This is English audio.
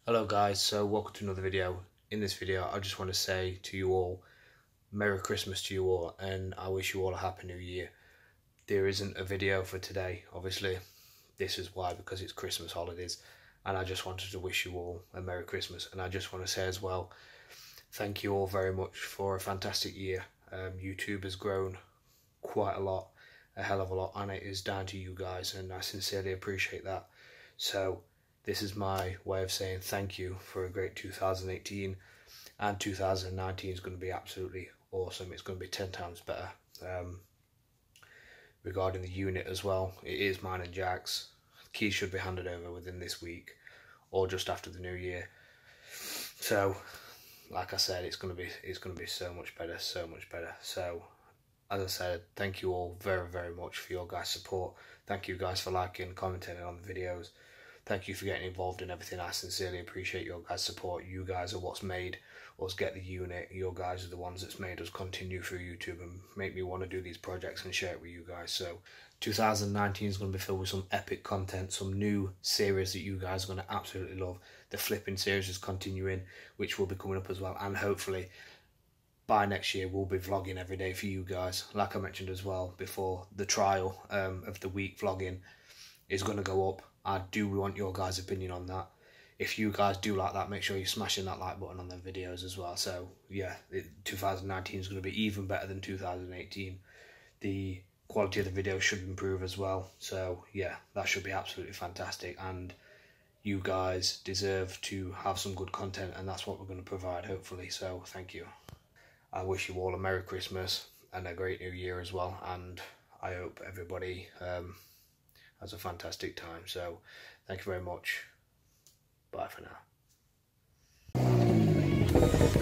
Hello guys, so welcome to another video. In this video I just want to say to you all, Merry Christmas to you all, and I wish you all a Happy New Year. There isn't a video for today, obviously. This is why, because it's Christmas holidays, and I just wanted to wish you all a Merry Christmas. And I just want to say as well, thank you all very much for a fantastic year. YouTube has grown quite a lot, a hell of a lot, and it is down to you guys, and I sincerely appreciate that. So this is my way of saying thank you for a great 2018, and 2019 is going to be absolutely awesome. It's going to be 10 times better. Regarding the unit as well, it is mine and Jack's. Keys should be handed over within this week or just after the new year. So like I said, it's going to be so much better, so much better. So as I said, thank you all very much for your guys' support. Thank you guys for liking, commenting on the videos. Thank you for getting involved in everything. I sincerely appreciate your guys' support. You guys are what's made us get the unit. Your guys are the ones that's made us continue through YouTube and make me want to do these projects and share it with you guys. So 2019 is going to be filled with some epic content, some new series that you guys are going to absolutely love. The flipping series is continuing, which will be coming up as well, and hopefully by next year we'll be vlogging every day for you guys. Like I mentioned as well before, the trial of the week vlogging is going to go up. I do want your guys' opinion on that. If you guys do like that, make sure you're smashing that like button on the videos as well. So yeah, 2019 is going to be even better than 2018. The quality of the video should improve as well. So yeah, that should be absolutely fantastic, and you guys deserve to have some good content, and that's what we're going to provide, hopefully. So thank you. I wish you all a Merry Christmas and a great New Year as well, and I hope everybody has a fantastic time. So thank you very much. Bye for now.